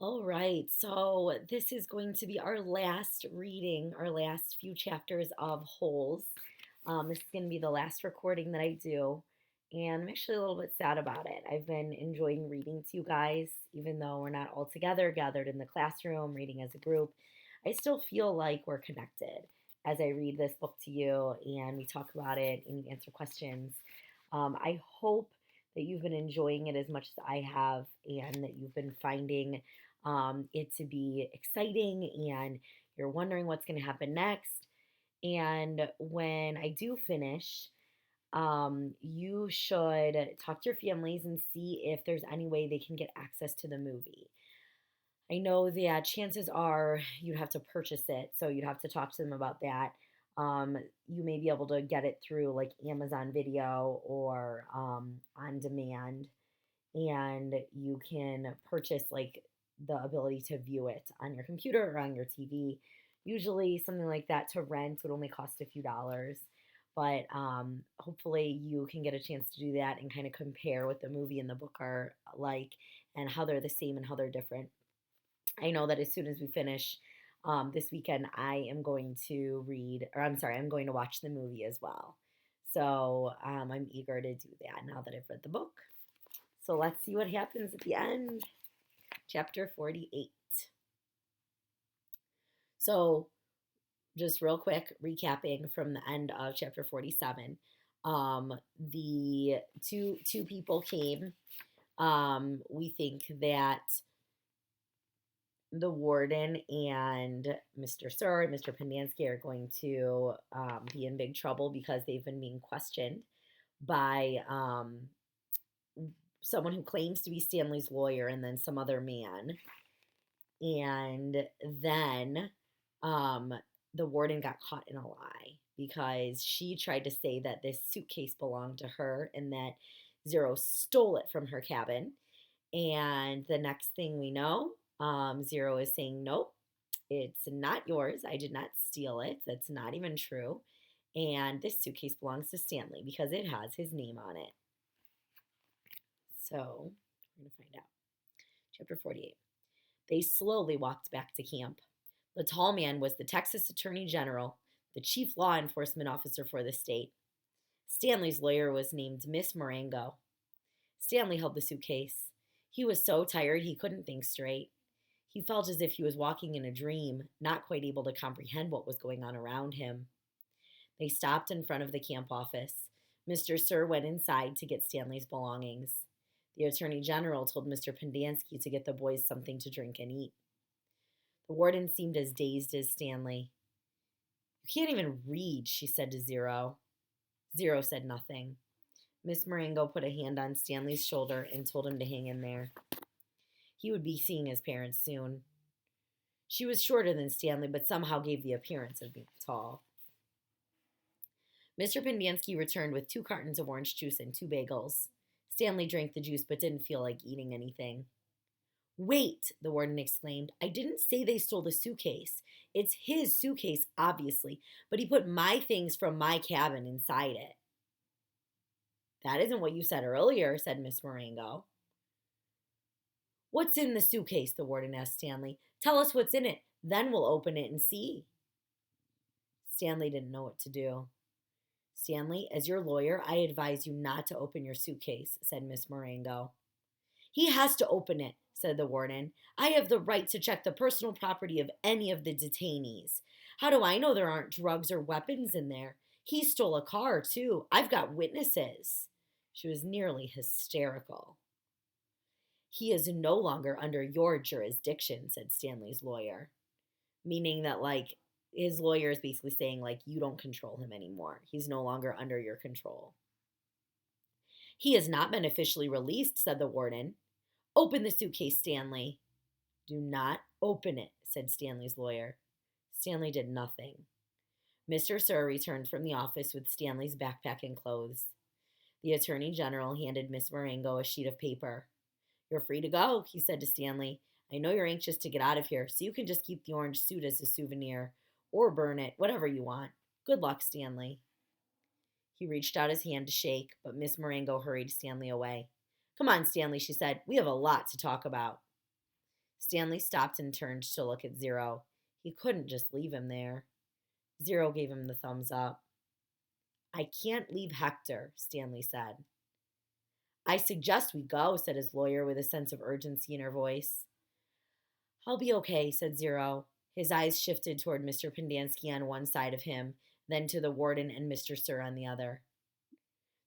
All right, so this is going to be our last reading, our last few chapters of Holes. This is going to be the last recording that I do, and I'm actually a little bit sad about it. I've been enjoying reading to you guys, even though we're not all together, gathered in the classroom, reading as a group. I still feel like we're connected as I read this book to you and we talk about it and you answer questions. I hope that you've been enjoying it as much as I have and that you've been finding it to be exciting and you're wondering what's going to happen next. And when I do finish, you should talk to your families and see if there's any way they can get access to the movie. I know that chances are you'd have to purchase it, so you'd have to talk to them about that. You may be able to get it through like Amazon Video or on demand, and you can purchase like the ability to view it on your computer or on your TV. Usually, something like that to rent would only cost a few dollars, but hopefully, you can get a chance to do that and kind of compare what the movie and the book are like and how they're the same and how they're different. I know that as soon as we finish this weekend, I am going to read, or I'm sorry, I'm going to watch the movie as well. So I'm eager to do that now that I've read the book. So let's see what happens at the end. Chapter 48. So, just real quick, recapping from the end of chapter 47. The two people came. We think that the warden and Mr. Sir and Mr. Pendanski are going to be in big trouble because they've been being questioned by someone who claims to be Stanley's lawyer and then some other man. And then the warden got caught in a lie because she tried to say that this suitcase belonged to her and that Zero stole it from her cabin. And the next thing we know, Zero is saying, nope, it's not yours. I did not steal it. That's not even true. And this suitcase belongs to Stanley because it has his name on it. So we're going to find out. Chapter 48. They slowly walked back to camp. The tall man was the Texas Attorney General, the chief law enforcement officer for the state. Stanley's lawyer was named Miss Marengo. Stanley held the suitcase. He was so tired he couldn't think straight. He felt as if he was walking in a dream, not quite able to comprehend what was going on around him. They stopped in front of the camp office. Mr. Sir went inside to get Stanley's belongings. The Attorney General told Mr. Pendanski to get the boys something to drink and eat. The warden seemed as dazed as Stanley. You can't even read, she said to Zero. Zero said nothing. Miss Marengo put a hand on Stanley's shoulder and told him to hang in there. He would be seeing his parents soon. She was shorter than Stanley, but somehow gave the appearance of being tall. Mr. Pendanski returned with 2 cartons of orange juice and 2 bagels. Stanley drank the juice but didn't feel like eating anything. Wait, the warden exclaimed. I didn't say they stole the suitcase. It's his suitcase, obviously, but he put my things from my cabin inside it. That isn't what you said earlier, said Miss Marengo. What's in the suitcase? The warden asked Stanley. Tell us what's in it, then we'll open it and see. Stanley didn't know what to do. Stanley, as your lawyer, I advise you not to open your suitcase, said Miss Marengo. He has to open it, said the warden. I have the right to check the personal property of any of the detainees. How do I know there aren't drugs or weapons in there? He stole a car, too. I've got witnesses. She was nearly hysterical. He is no longer under your jurisdiction, said Stanley's lawyer. Meaning that, like, his lawyer is basically saying, like, you don't control him anymore. He's no longer under your control. He has not been officially released, said the warden. Open the suitcase, Stanley. Do not open it, said Stanley's lawyer. Stanley did nothing. Mr. Sir returned from the office with Stanley's backpack and clothes. The Attorney General handed Miss Marengo a sheet of paper. You're free to go, he said to Stanley. I know you're anxious to get out of here, so you can just keep the orange suit as a souvenir, or burn it, whatever you want. Good luck, Stanley. He reached out his hand to shake, but Miss Marengo hurried Stanley away. Come on, Stanley, she said. We have a lot to talk about. Stanley stopped and turned to look at Zero. He couldn't just leave him there. Zero gave him the thumbs up. I can't leave Hector, Stanley said. I suggest we go, said his lawyer with a sense of urgency in her voice. I'll be okay, said Zero. His eyes shifted toward Mr. Pendanski on one side of him, then to the warden and Mr. Sir on the other.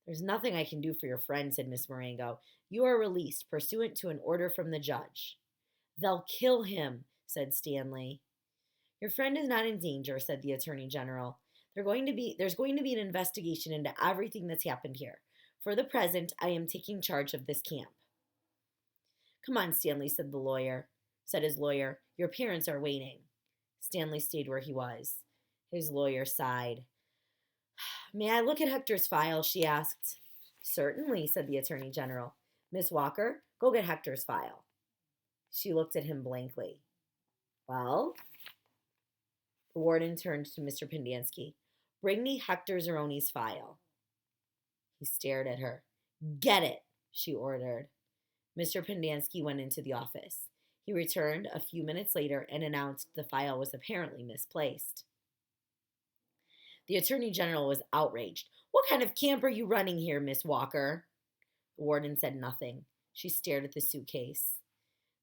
There's nothing I can do for your friend, said Miss Marengo. You are released, pursuant to an order from the judge. They'll kill him, said Stanley. Your friend is not in danger, said the Attorney General. There's going to be an investigation into everything that's happened here. For the present, I am taking charge of this camp. Come on, Stanley, said his lawyer. Your parents are waiting. Stanley stayed where he was. His lawyer sighed. May I look at Hector's file? She asked. Certainly, said the Attorney General. Miss Walker, go get Hector's file. She looked at him blankly. Well? The warden turned to Mr. Pendanski. Bring me Hector Zeroni's file. He stared at her. Get it, she ordered. Mr. Pendanski went into the office. He returned a few minutes later and announced the file was apparently misplaced. The Attorney General was outraged. What kind of camp are you running here, Miss Walker? The warden said nothing. She stared at the suitcase.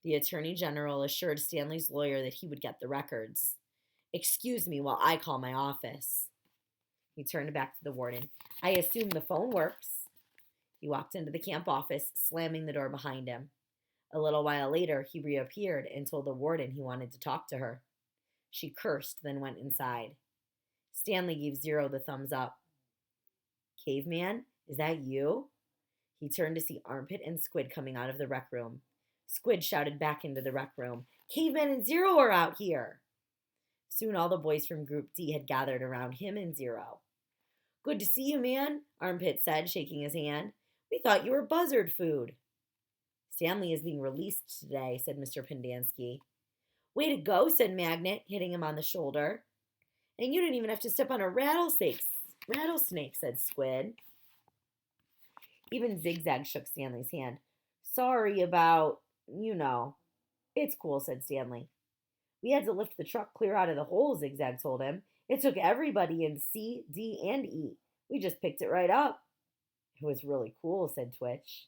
The Attorney General assured Stanley's lawyer that he would get the records. Excuse me while I call my office. He turned back to the warden. I assume the phone works. He walked into the camp office, slamming the door behind him. A little while later, he reappeared and told the warden he wanted to talk to her. She cursed, then went inside. Stanley gave Zero the thumbs up. Caveman, is that you? He turned to see Armpit and Squid coming out of the rec room. Squid shouted back into the rec room, Caveman and Zero are out here! Soon all the boys from Group D had gathered around him and Zero. Good to see you, man, Armpit said, shaking his hand. We thought you were buzzard food. Stanley is being released today, said Mr. Pendanski. Way to go, said Magnet, hitting him on the shoulder. And you didn't even have to step on a rattlesnake, said Squid. Even Zigzag shook Stanley's hand. Sorry about, It's cool, said Stanley. We had to lift the truck clear out of the hole, Zigzag told him. It took everybody in C, D, and E. We just picked it right up. It was really cool, said Twitch.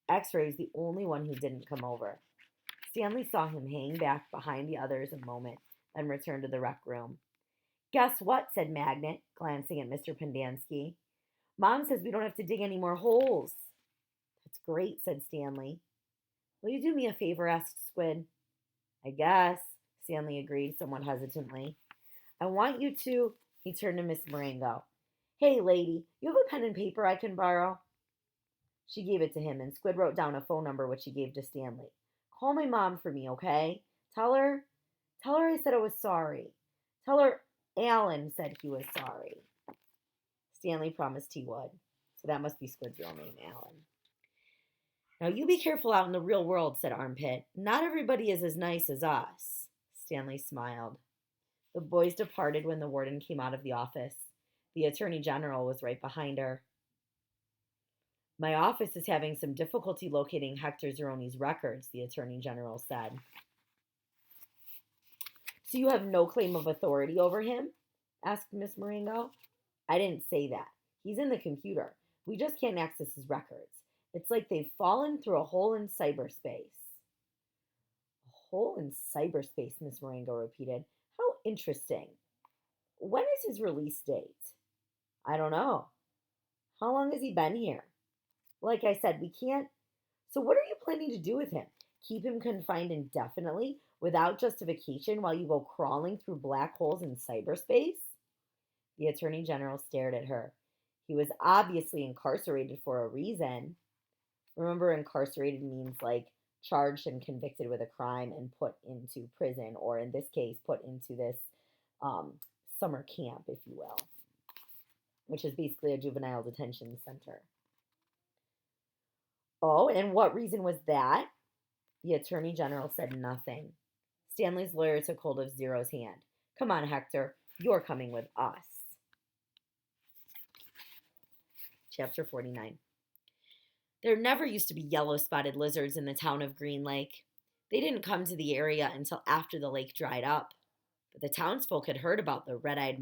X-Ray was the only one who didn't come over. Stanley saw him hang back behind the others a moment, then returned to the rec room. Guess what, said Magnet, glancing at Mr. Pendanski. Mom says we don't have to dig any more holes. That's great, said Stanley. Will you do me a favor, asked Squid. I guess, Stanley agreed somewhat hesitantly. I want you to, he turned to Miss Marengo. Hey, lady, you have a pen and paper I can borrow? She gave it to him, and Squid wrote down a phone number which he gave to Stanley. Call my mom for me, okay? Tell her I said I was sorry. Tell her Alan said he was sorry. Stanley promised he would. So that must be Squid's real name, Alan. Now you be careful out in the real world, said Armpit. Not everybody is as nice as us. Stanley smiled. The boys departed when the warden came out of the office. The Attorney General was right behind her. My office is having some difficulty locating Hector Zeroni's records, the Attorney General said. So you have no claim of authority over him? Asked Miss Marengo. I didn't say that. He's in the computer. We just can't access his records. It's like they've fallen through a hole in cyberspace. A hole in cyberspace, Miss Marengo repeated. How interesting. When is his release date? I don't know. How long has he been here? Like I said, we can't. So what are you planning to do with him? Keep him confined indefinitely without justification while you go crawling through black holes in cyberspace? The Attorney General stared at her. He was obviously incarcerated for a reason. Remember, incarcerated means like charged and convicted with a crime and put into prison, or in this case, put into this summer camp, if you will, which is basically a juvenile detention center. Oh, and what reason was that? The Attorney General said nothing. Stanley's lawyer took hold of Zero's hand. Come on, Hector. You're coming with us. Chapter 49. There never used to be yellow-spotted lizards in the town of Green Lake. They didn't come to the area until after the lake dried up, but the townsfolk had heard about the red-eyed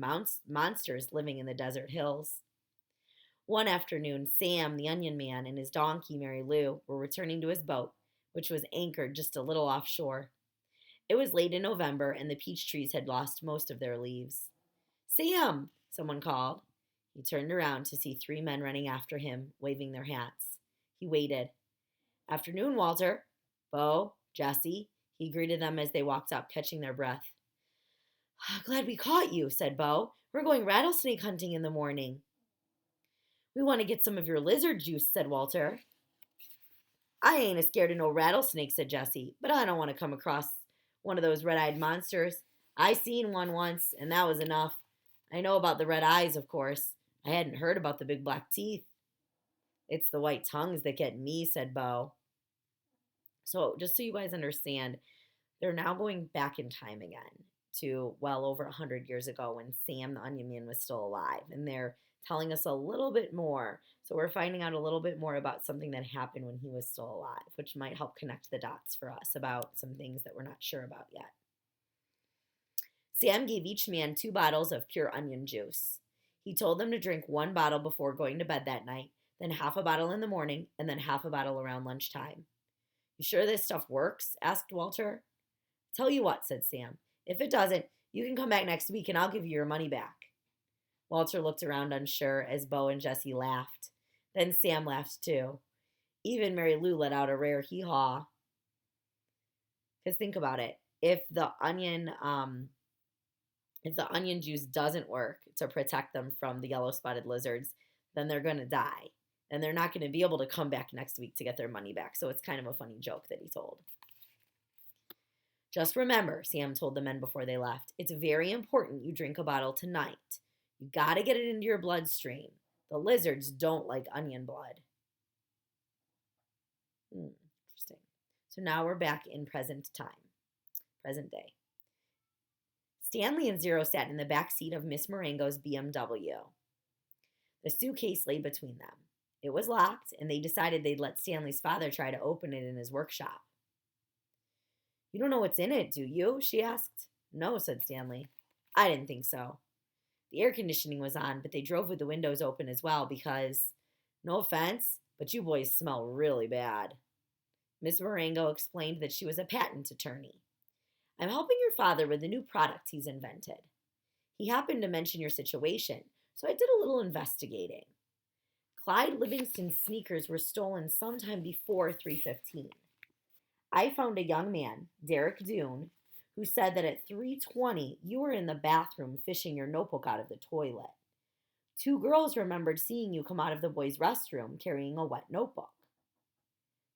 monsters living in the desert hills. One afternoon, Sam, the onion man, and his donkey, Mary Lou, were returning to his boat, which was anchored just a little offshore. It was late in November, and the peach trees had lost most of their leaves. Sam, someone called. He turned around to see three men running after him, waving their hats. He waited. Afternoon, Walter. Bo, Jesse. He greeted them as they walked up, catching their breath. Glad we caught you, said Bo. We're going rattlesnake hunting in the morning. We want to get some of your lizard juice, said Walter. I ain't scared of no rattlesnake, said Jesse, but I don't want to come across one of those red-eyed monsters. I seen one once, and that was enough. I know about the red eyes, of course. I hadn't heard about the big black teeth. It's the white tongues that get me, said Bo. So just so you guys understand, they're now going back in time again to well over 100 years ago when Sam the Onion Man was still alive. And they're telling us a little bit more. So we're finding out a little bit more about something that happened when he was still alive, which might help connect the dots for us about some things that we're not sure about yet. Sam gave each man 2 bottles of pure onion juice. He told them to drink 1 bottle before going to bed that night, then half a bottle in the morning, and then half a bottle around lunchtime. You sure this stuff works? Asked Walter. Tell you what, said Sam. If it doesn't, you can come back next week and I'll give you your money back. Walter looked around unsure as Bo and Jesse laughed. Then Sam laughed too. Even Mary Lou let out a rare hee-haw. Because think about it. If the onion juice doesn't work to protect them from the yellow-spotted lizards, then they're going to die. And they're not going to be able to come back next week to get their money back. So it's kind of a funny joke that he told. Just remember, Sam told the men before they left, it's very important you drink a bottle tonight. You got to get it into your bloodstream. The lizards don't like onion blood. Interesting. So now we're back in present day. Stanley and Zero sat in the back seat of Miss Marengo's BMW. The suitcase lay between them. It was locked, and they decided they'd let Stanley's father try to open it in his workshop. You don't know what's in it, do you? She asked. No, said Stanley. I didn't think so. The air conditioning was on, but they drove with the windows open as well because, no offense, but you boys smell really bad. Miss Marengo explained that she was a patent attorney. I'm helping your father with a new product he's invented. He happened to mention your situation, so I did a little investigating. Clyde Livingston's sneakers were stolen sometime before 3:15. I found a young man, Derek Doone, who said that at 3:20 you were in the bathroom fishing your notebook out of the toilet. 2 girls remembered seeing you come out of the boys' restroom carrying a wet notebook.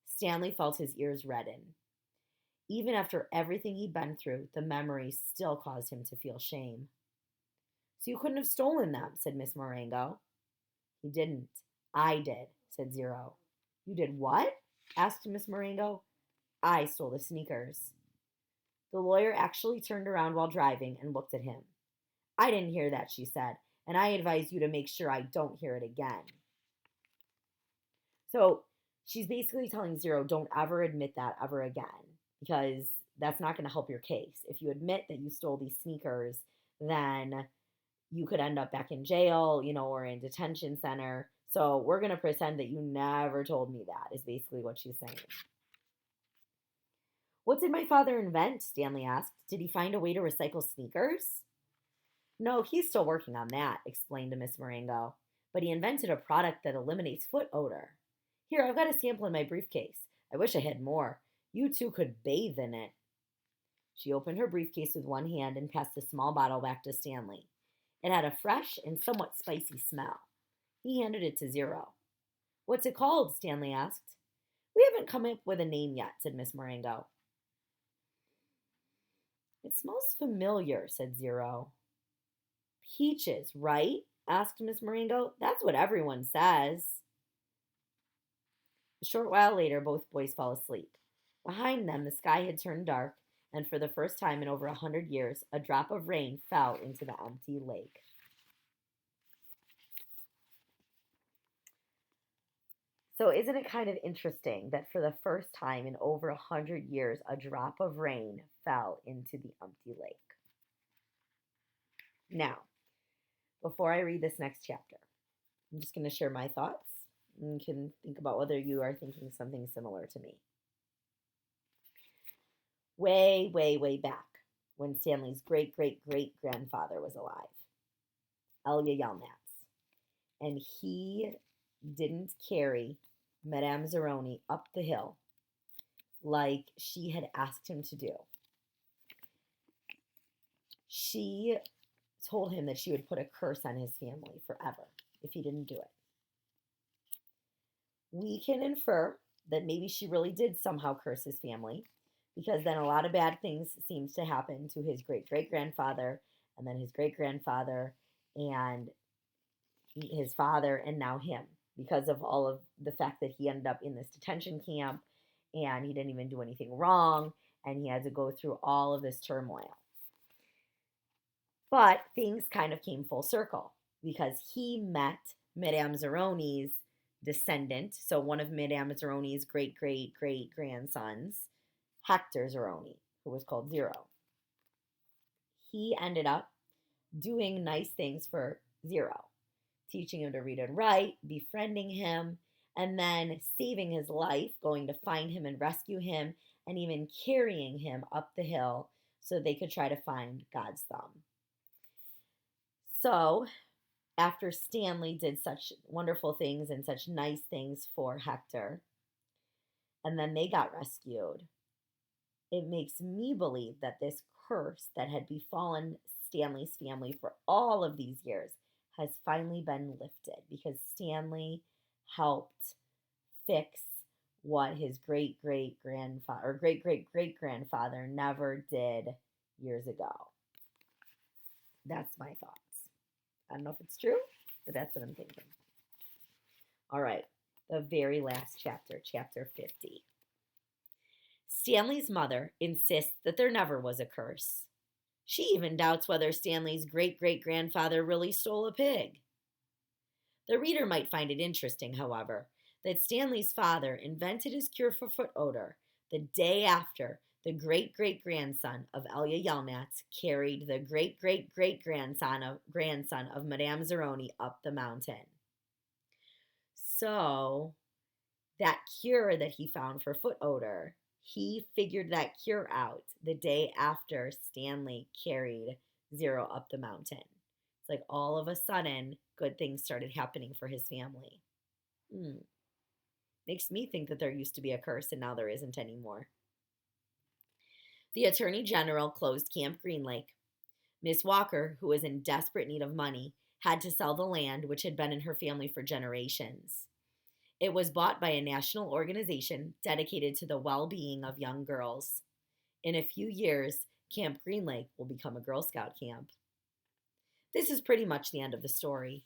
Stanley felt his ears redden. Even after everything he'd been through, the memory still caused him to feel shame. So you couldn't have stolen them, said Miss Marengo. He didn't. I did, said Zero. You did what? Asked Miss Marengo. I stole the sneakers. The lawyer actually turned around while driving and looked at him. I didn't hear that, she said, and I advise you to make sure I don't hear it again. So she's basically telling Zero, don't ever admit that ever again, because that's not going to help your case. If you admit that you stole these sneakers, then you could end up back in jail, or in detention center. So we're going to pretend that you never told me that, is basically what she's saying. What did my father invent? Stanley asked. Did he find a way to recycle sneakers? No, he's still working on that, explained Miss Marengo. But he invented a product that eliminates foot odor. Here, I've got a sample in my briefcase. I wish I had more. You two could bathe in it. She opened her briefcase with one hand and passed a small bottle back to Stanley. It had a fresh and somewhat spicy smell. He handed it to Zero. What's it called? Stanley asked. We haven't come up with a name yet, said Miss Marengo. It smells familiar, said Zero. Peaches, right? Asked Miss Marengo. That's what everyone says. A short while later, both boys fell asleep. Behind them, the sky had turned dark, and for the first time in over 100 years, a drop of rain fell into the empty lake. So, isn't it kind of interesting that for the first time in over 100 years, a drop of rain fell into the empty lake? Now, before I read this next chapter, I'm just going to share my thoughts. And you can think about whether you are thinking something similar to me. Way, way, way back, when Stanley's great great great grandfather was alive, Elia Yelnats, and he didn't carry Madame Zeroni up the hill like she had asked him to do. She told him that she would put a curse on his family forever if he didn't do it. We can infer that maybe she really did somehow curse his family, because then a lot of bad things seems to happen to his great great grandfather, and then his great grandfather, and his father, and now him, because of all of the fact that he ended up in this detention camp and he didn't even do anything wrong and he had to go through all of this turmoil. But things kind of came full circle because he met Madame Zeroni's descendant, so one of Madame Zeroni's great great great grandsons, Hector Zeroni, who was called Zero. He ended up doing nice things for Zero, teaching him to read and write, befriending him, and then saving his life, going to find him and rescue him, and even carrying him up the hill so they could try to find God's thumb. So, after Stanley did such wonderful things and such nice things for Hector, and then they got rescued, it makes me believe that this curse that had befallen Stanley's family for all of these years has finally been lifted because Stanley helped fix what his great great grandfather or great great great grandfather never did years ago. That's my thoughts. I don't know if it's true, but that's what I'm thinking. All right, the very last chapter, chapter 50. Stanley's mother insists that there never was a curse. She even doubts whether Stanley's great great grandfather really stole a pig. The reader might find it interesting, however, that Stanley's father invented his cure for foot odor the day after the great great grandson of Elia Yelnats carried the great great great grandson of Madame Zeroni up the mountain. So, that cure that he found for foot odor, he figured that cure out the day after Stanley carried Zero up the mountain. It's like all of a sudden, good things started happening for his family. Makes me think that there used to be a curse and now there isn't anymore. The Attorney General closed Camp Green Lake. Miss Walker, who was in desperate need of money, had to sell the land which had been in her family for generations. It was bought by a national organization dedicated to the well-being of young girls. In a few years, Camp Green Lake will become a Girl Scout camp. This is pretty much the end of the story.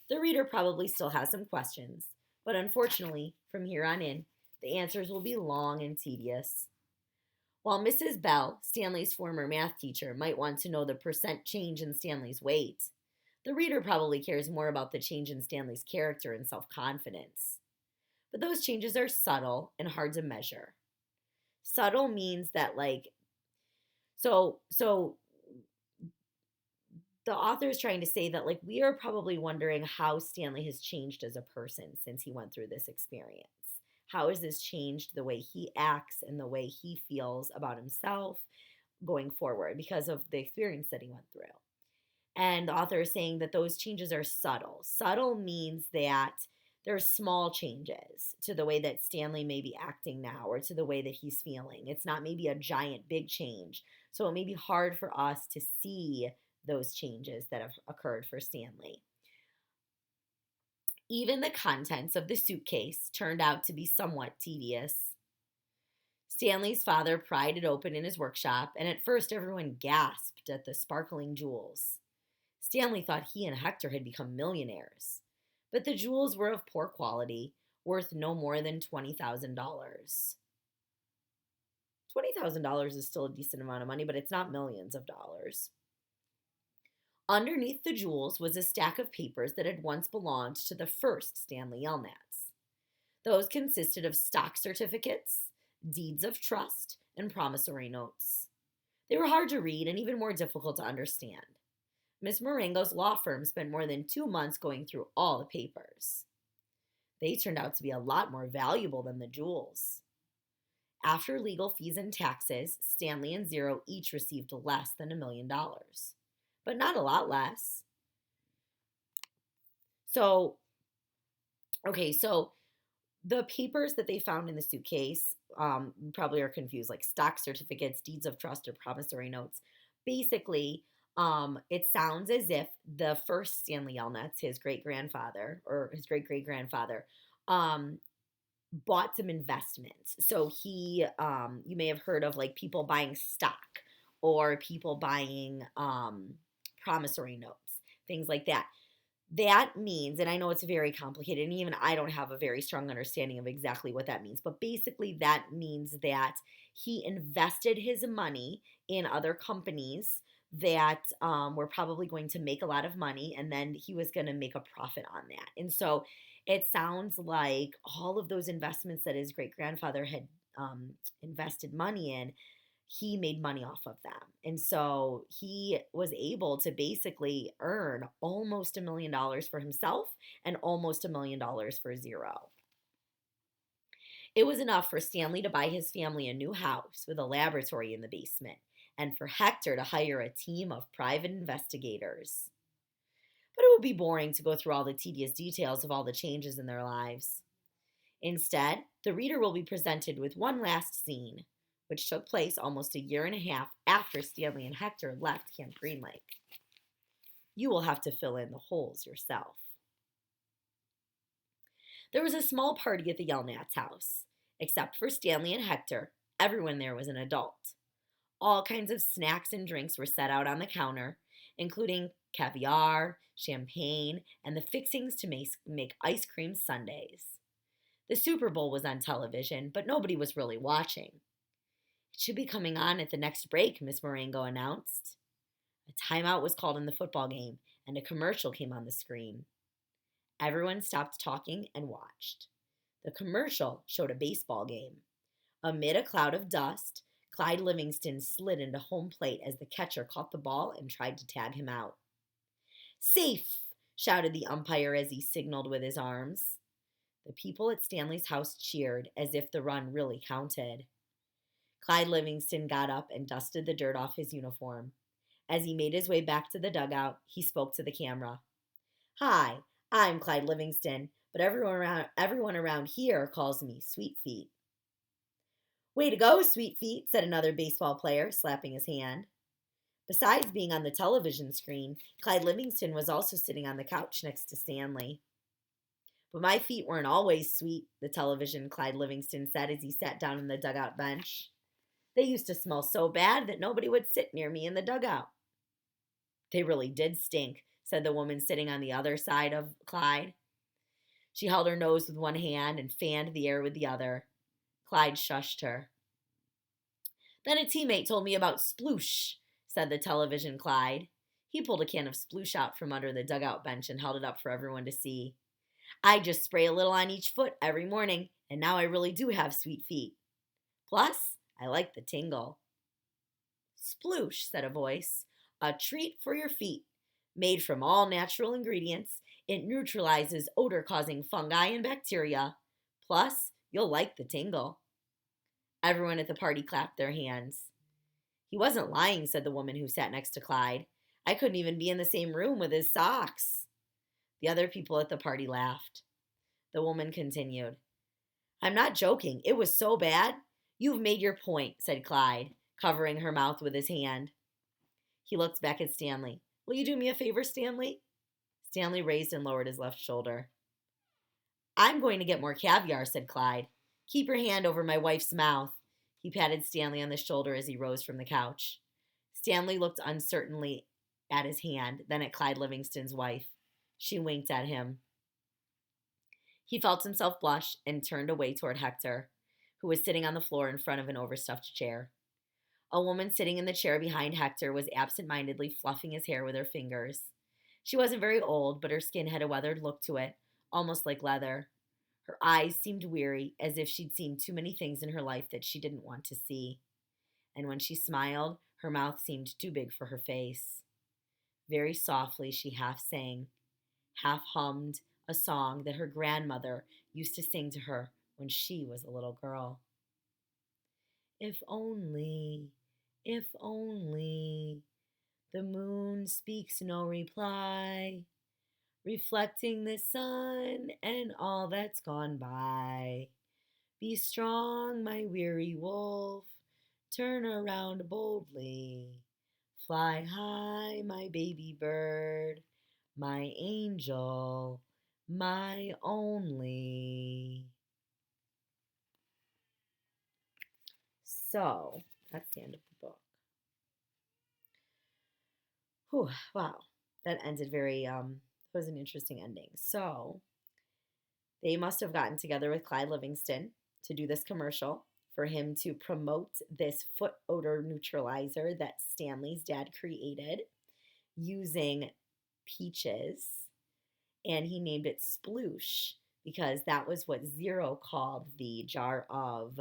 The reader probably still has some questions, but unfortunately, from here on in, the answers will be long and tedious. While Mrs. Bell, Stanley's former math teacher, might want to know the percent change in Stanley's weight, the reader probably cares more about the change in Stanley's character and self-confidence. But those changes are subtle and hard to measure. Subtle means that so the author is trying to say that we are probably wondering how Stanley has changed as a person since he went through this experience. How has this changed the way he acts and the way he feels about himself going forward because of the experience that he went through? And the author is saying that those changes are subtle. Subtle means that there's small changes to the way that Stanley may be acting now or to the way that he's feeling. It's not maybe a giant big change. So it may be hard for us to see those changes that have occurred for Stanley. Even the contents of the suitcase turned out to be somewhat tedious. Stanley's father pried it open in his workshop, and at first everyone gasped at the sparkling jewels. Stanley thought he and Hector had become millionaires, but the jewels were of poor quality, worth no more than $20,000. $20,000 is still a decent amount of money, but it's not millions of dollars. Underneath the jewels was a stack of papers that had once belonged to the first Stanley Yelnats. Those consisted of stock certificates, deeds of trust, and promissory notes. They were hard to read and even more difficult to understand. Miss Marengo's law firm spent more than 2 months going through all the papers. They turned out to be a lot more valuable than the jewels. After legal fees and taxes, Stanley and Zero each received less than $1 million, but not a lot less. So, okay, so the papers that they found in the suitcase, you probably are confused, like stock certificates, deeds of trust, or promissory notes. Basically, it sounds as if the first Stanley Yelnats, his great grandfather or his great great grandfather, um, bought some investments. So you may have heard of like people buying stock or people buying promissory notes, things like that. That means, and I know it's very complicated, and even I don't have a very strong understanding of exactly what that means, but basically that means that he invested his money in other companies that were probably going to make a lot of money, and then he was going to make a profit on that. And so it sounds like all of those investments that his great grandfather had invested money in, he made money off of them. And so he was able to basically earn almost $1 million for himself and almost $1 million for Zero. It was enough for Stanley to buy his family a new house with a laboratory in the basement, and for Hector to hire a team of private investigators. But it would be boring to go through all the tedious details of all the changes in their lives. Instead, the reader will be presented with one last scene, which took place almost a year and a half after Stanley and Hector left Camp Green Lake. You will have to fill in the holes yourself. There was a small party at the Yelnats' house. Except for Stanley and Hector, everyone there was an adult. All kinds of snacks and drinks were set out on the counter, including caviar, champagne, and the fixings to make ice cream sundaes. The Super Bowl was on television, but nobody was really watching. It should be coming on at the next break, Miss Marengo announced. A timeout was called in the football game, and a commercial came on the screen. Everyone stopped talking and watched. The commercial showed a baseball game. Amid a cloud of dust, Clyde Livingston slid into home plate as the catcher caught the ball and tried to tag him out. "Safe!" shouted the umpire as he signaled with his arms. The people at Stanley's house cheered as if the run really counted. Clyde Livingston got up and dusted the dirt off his uniform. As he made his way back to the dugout, he spoke to the camera. "Hi, I'm Clyde Livingston, but everyone around here calls me Sweet Feet." "Way to go, Sweet Feet," said another baseball player, slapping his hand. Besides being on the television screen, Clyde Livingston was also sitting on the couch next to Stanley. "But my feet weren't always sweet," the television Clyde Livingston said as he sat down on the dugout bench. "They used to smell so bad that nobody would sit near me in the dugout." "They really did stink," said the woman sitting on the other side of Clyde. She held her nose with one hand and fanned the air with the other. Clyde shushed her. "Then a teammate told me about sploosh," said the television Clyde. He pulled a can of sploosh out from under the dugout bench and held it up for everyone to see. "I just spray a little on each foot every morning, and now I really do have sweet feet. Plus, I like the tingle." "Sploosh," said a voice. "A treat for your feet. Made from all natural ingredients, it neutralizes odor-causing fungi and bacteria. Plus, you'll like the tingle." Everyone at the party clapped their hands. "He wasn't lying," said the woman who sat next to Clyde. "I couldn't even be in the same room with his socks." The other people at the party laughed. The woman continued. "I'm not joking. It was so bad." "You've made your point," said Clyde, covering her mouth with his hand. He looked back at Stanley. "Will you do me a favor, Stanley?" Stanley raised and lowered his left shoulder. "I'm going to get more caviar," said Clyde. "Keep your hand over my wife's mouth." He patted Stanley on the shoulder as he rose from the couch. Stanley looked uncertainly at his hand, then at Clyde Livingston's wife. She winked at him. He felt himself blush and turned away toward Hector, who was sitting on the floor in front of an overstuffed chair. A woman sitting in the chair behind Hector was absent-mindedly fluffing his hair with her fingers. She wasn't very old, but her skin had a weathered look to it, almost like leather. Her eyes seemed weary, as if she'd seen too many things in her life that she didn't want to see. And when she smiled, her mouth seemed too big for her face. Very softly, she half sang, half hummed a song that her grandmother used to sing to her when she was a little girl. If only, the moon speaks no reply, reflecting the sun and all that's gone by. Be strong, my weary wolf, turn around boldly. Fly high, my baby bird, my angel, my only. So, that's the end of the book. Whew, wow, that ended very, it was an interesting ending. So, they must have gotten together with Clyde Livingston to do this commercial for him to promote this foot odor neutralizer that Stanley's dad created using peaches. And he named it Sploosh because that was what Zero called the jar of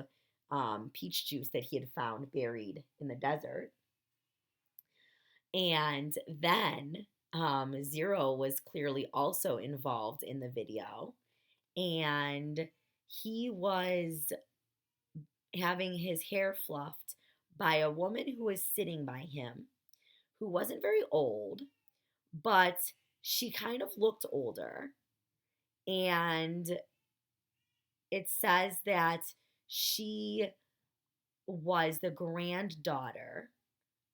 peach juice that he had found buried in the desert. And then Zero was clearly also involved in the video. And he was having his hair fluffed by a woman who was sitting by him, who wasn't very old, but she kind of looked older. And it says that she was the granddaughter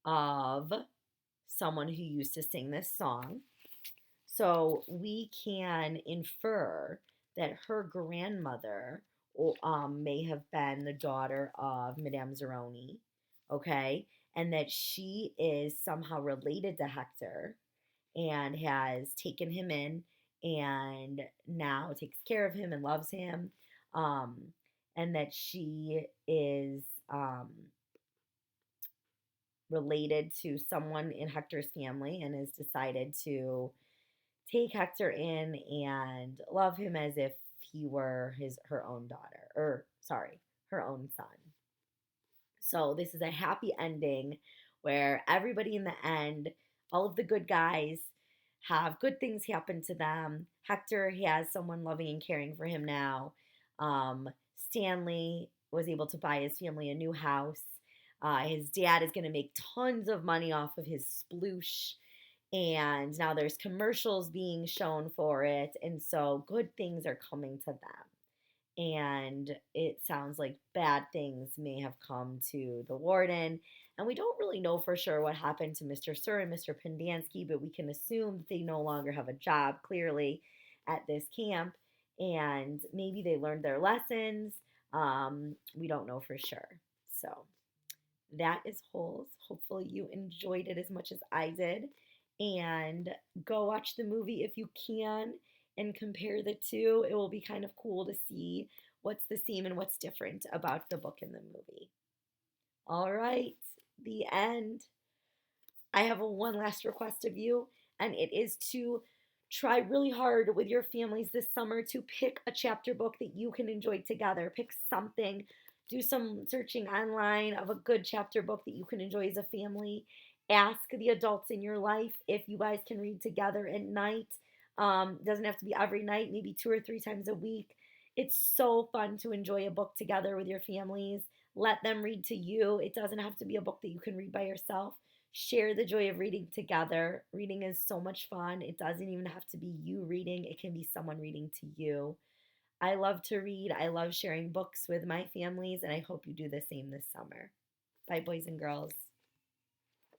of someone who used to sing this song. So we can infer that her grandmother may have been the daughter of Madame Zeroni, okay? And that she is somehow related to Hector and has taken him in and now takes care of him and loves him. Um, and that she is related to someone in Hector's family and has decided to take Hector in and love him as if he were her own daughter, or sorry, her own son. So this is a happy ending where everybody in the end, all of the good guys have good things happen to them. Hector has someone loving and caring for him now. Stanley was able to buy his family a new house. His dad is going to make tons of money off of his sploosh. And now there's commercials being shown for it. And so good things are coming to them. And it sounds like bad things may have come to the warden. And we don't really know for sure what happened to Mr. Sir and Mr. Pendanski, but we can assume that they no longer have a job, clearly, at this camp. And maybe they learned their lessons. We don't know for sure. So that is Holes. Hopefully you enjoyed it as much as I did. And go watch the movie if you can and compare the two. It will be kind of cool to see what's the same and what's different about the book and the movie. All right, the end. I have one last request of you, and it is to try really hard with your families this summer to pick a chapter book that you can enjoy together. Pick something. Do some searching online of a good chapter book that you can enjoy as a family. Ask the adults in your life if you guys can read together at night. Doesn't have to be every night, maybe 2 or 3 times a week. It's so fun to enjoy a book together with your families. Let them read to you. It doesn't have to be a book that you can read by yourself. Share the joy of reading together. Reading is so much fun. It doesn't even have to be you reading, it can be someone reading to you. I love to read. I love sharing books with my families, and I hope you do the same this summer. Bye, boys and girls.